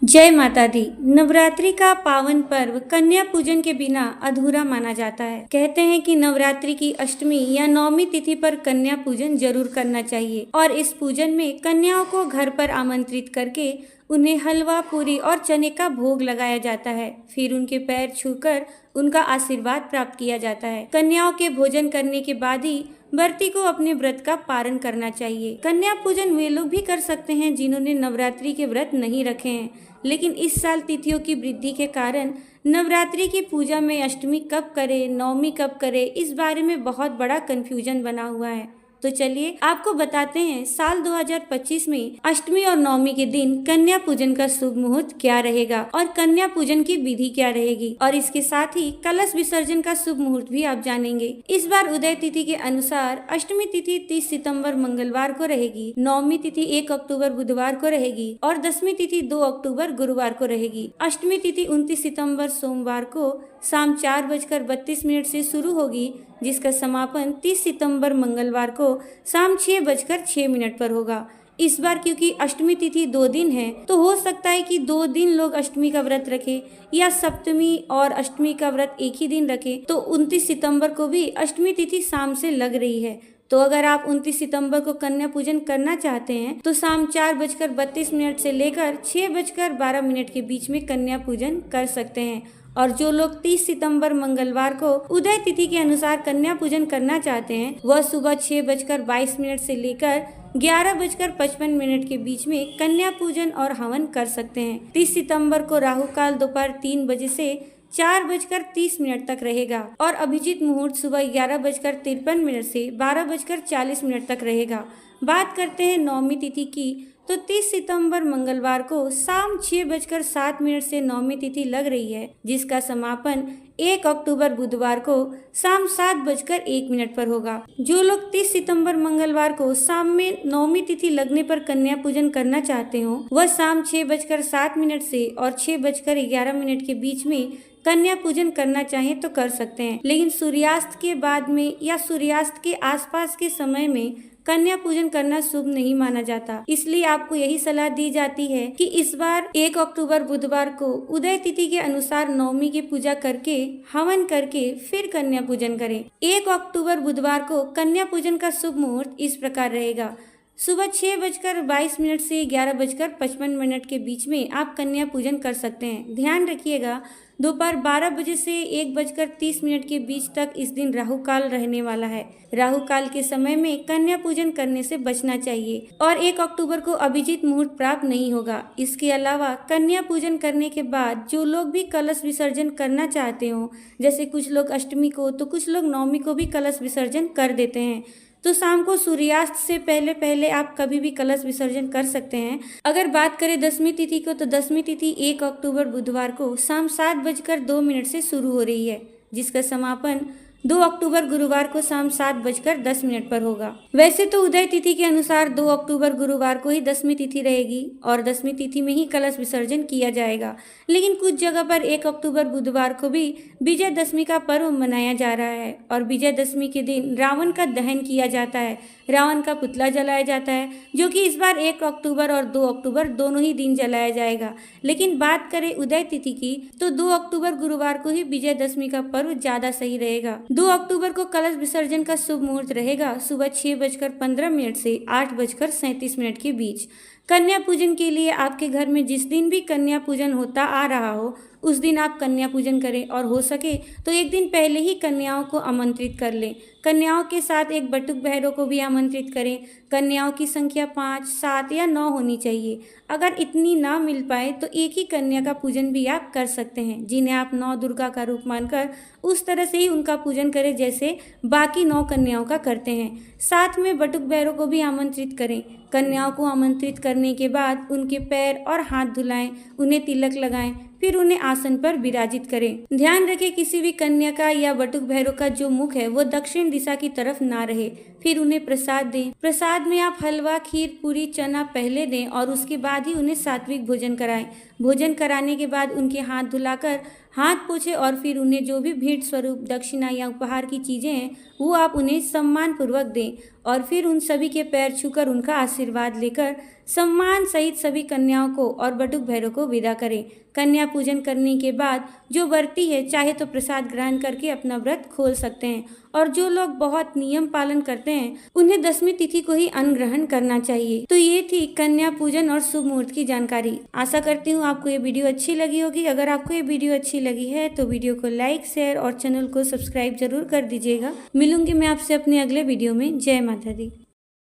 जय माता दी। नवरात्रि का पावन पर्व कन्या पूजन के बिना अधूरा माना जाता है। कहते हैं कि नवरात्रि की अष्टमी या नौमी तिथि पर कन्या पूजन जरूर करना चाहिए और इस पूजन में कन्याओं को घर पर आमंत्रित करके उन्हें हलवा, पूरी और चने का भोग लगाया जाता है। फिर उनके पैर छूकर उनका आशीर्वाद प्राप्त किया जाता है। कन्याओं के भोजन करने के बाद ही व्रती को अपने व्रत का पारण करना चाहिए। कन्या पूजन वे लोग भी कर सकते हैं जिन्होंने नवरात्रि के व्रत नहीं रखे हैं, लेकिन इस साल तिथियों की वृद्धि के कारण नवरात्रि की पूजा में अष्टमी कब करे, नवमी कब करे, इस बारे में बहुत बड़ा कंफ्यूजन बना हुआ है। तो चलिए आपको बताते हैं साल 2025 में अष्टमी और नवमी के दिन कन्या पूजन का शुभ मुहूर्त क्या रहेगा और कन्या पूजन की विधि क्या रहेगी, और इसके साथ ही कलश विसर्जन का शुभ मुहूर्त भी आप जानेंगे। इस बार उदय तिथि के अनुसार अष्टमी तिथि 30 सितंबर मंगलवार को रहेगी, नवमी तिथि 1 अक्टूबर बुधवार को रहेगी और 10वीं तिथि 2 अक्टूबर गुरुवार को रहेगी। अष्टमी तिथि 29 सितंबर सोमवार को शाम 4:32 से शुरू होगी, जिसका समापन 30 सितंबर मंगलवार को शाम 6:06 पर होगा। इस बार क्योंकि अष्टमी तिथि 2 दिन है, तो हो सकता है कि 2 दिन लोग अष्टमी का व्रत रखें या सप्तमी और अष्टमी का व्रत एक ही दिन रखें। तो 29 सितंबर को भी अष्टमी तिथि शाम से लग रही है। तो अगर आप 29 सितंबर को कन्या पूजन करना चाहते हैं तो शाम 4:32 से लेकर 6:12 के बीच में कन्या पूजन कर सकते हैं। और जो लोग 30 सितंबर मंगलवार को उदय तिथि के अनुसार कन्या पूजन करना चाहते हैं वह सुबह 6:22 से लेकर 11:55 के बीच में कन्या पूजन और हवन कर सकते हैं। 30 सितंबर को राहु काल दोपहर 3 बजे से 4:30 तक रहेगा और अभिजीत मुहूर्त सुबह 11:53 से 12:40 तक रहेगा। बात करते हैं नवमी तिथि की, तो 30 सितंबर मंगलवार को शाम 6:07 से नवमी तिथि लग रही है, जिसका समापन 1 अक्टूबर बुधवार को शाम 7:01 पर होगा। जो लोग 30 सितंबर मंगलवार को शाम में नवमी तिथि लगने पर कन्या पूजन करना चाहते हो वह शाम 6:07 से और 6:11 के बीच में कन्या पूजन करना चाहें तो कर सकते हैं, लेकिन सूर्यास्त के बाद में या सूर्यास्त के आसपास के समय में कन्या पूजन करना शुभ नहीं माना जाता। इसलिए आपको यही सलाह दी जाती है कि इस बार 1 अक्टूबर बुधवार को उदय तिथि के अनुसार नवमी की पूजा करके हवन करके फिर कन्या पूजन करें। 1 अक्टूबर बुधवार को कन्या पूजन का शुभ मुहूर्त इस प्रकार रहेगा। सुबह 6:22 से 11:55 के बीच में आप कन्या पूजन कर सकते हैं। ध्यान रखिएगा, दोपहर 12 बजे से 1:30 के बीच तक इस दिन राहु काल रहने वाला है। राहु काल के समय में कन्या पूजन करने से बचना चाहिए और 1 अक्टूबर को अभिजीत मुहूर्त प्राप्त नहीं होगा। इसके अलावा कन्या पूजन करने के बाद जो लोग भी कलश विसर्जन करना चाहते हो, जैसे कुछ लोग अष्टमी को तो कुछ लोग नवमी को भी कलश विसर्जन कर देते हैं, तो शाम को सूर्यास्त से पहले पहले आप कभी भी कलश विसर्जन कर सकते हैं। अगर बात करें 10वीं तिथि को, तो 10वीं तिथि 1 अक्टूबर बुधवार को शाम 7:02 से शुरू हो रही है, जिसका समापन 2 अक्टूबर गुरुवार को शाम 7:10 पर होगा। वैसे तो उदय तिथि के अनुसार 2 अक्टूबर गुरुवार को ही 10वीं तिथि रहेगी और 10वीं तिथि में ही कलश विसर्जन किया जाएगा, लेकिन कुछ जगह पर 1 अक्टूबर बुधवार को भी विजयदशमी का पर्व मनाया जा रहा है और विजयदशमी के दिन रावण का दहन किया जाता है, रावण का पुतला जलाया जाता है, जो कि इस बार 1 अक्टूबर और 2 अक्टूबर दोनों ही दिन जलाया जाएगा। लेकिन बात करें उदय तिथि की, तो 2 अक्टूबर गुरुवार को ही विजयदशमी का पर्व ज्यादा सही रहेगा। 2 अक्टूबर को कलश विसर्जन का शुभ मुहूर्त रहेगा सुबह 6:15 से 8:37 के बीच। कन्या पूजन के लिए आपके घर में जिस दिन भी कन्या पूजन होता आ रहा हो उस दिन आप कन्या पूजन करें और हो सके तो एक दिन पहले ही कन्याओं को आमंत्रित कर लें। कन्याओं के साथ एक बटुक भैरव को भी आमंत्रित करें। कन्याओं की संख्या 5, 7 या 9 होनी चाहिए। अगर इतनी ना मिल पाए तो एक ही कन्या का पूजन भी आप कर सकते हैं, जिन्हें आप 9 दुर्गा का रूप मानकर उस तरह से ही उनका पूजन करें जैसे बाकी 9 कन्याओं का करते हैं। साथ में बटुक भैरव को भी आमंत्रित करें। कन्याओं को आमंत्रित करने के बाद उनके पैर और हाथ धुलाएं, उन्हें तिलक लगाएं, फिर उन्हें आसन पर विराजित करें। ध्यान रखें किसी भी कन्या का या बटुक भैरव का जो मुख है वो दक्षिण दिशा की तरफ ना रहे। फिर उन्हें प्रसाद दें। प्रसाद में आप हलवा, खीर, पूरी, चना पहले दें और उसके बाद ही उन्हें सात्विक भोजन कराएं। भोजन कराने के बाद उनके हाथ धुलाकर हाथ पोछे और फिर उन्हें जो भी भेंट स्वरूप दक्षिणा या उपहार की चीजें हैं वो आप उन्हें सम्मान पूर्वक दें और फिर उन सभी के पैर छूकर उनका आशीर्वाद लेकर सम्मान सहित सभी कन्याओं को और बटुक भैरव को विदा करें। कन्या पूजन करने के बाद जो व्रती है चाहे तो प्रसाद ग्रहण करके अपना व्रत खोल सकते हैं, और जो लोग बहुत नियम पालन करते हैं उन्हें 10वीं तिथि को ही अन्न ग्रहण करना चाहिए। तो ये थी कन्या पूजन और शुभ मुहूर्त की जानकारी। आशा करती हूँ आपको ये वीडियो अच्छी लगी होगी। अगर आपको ये वीडियो अच्छी लगी है तो वीडियो को लाइक, शेयर और चैनल को सब्सक्राइब जरूर कर दीजिएगा। मिलूंगी मैं आपसे अपने अगले वीडियो में। जय माता दी।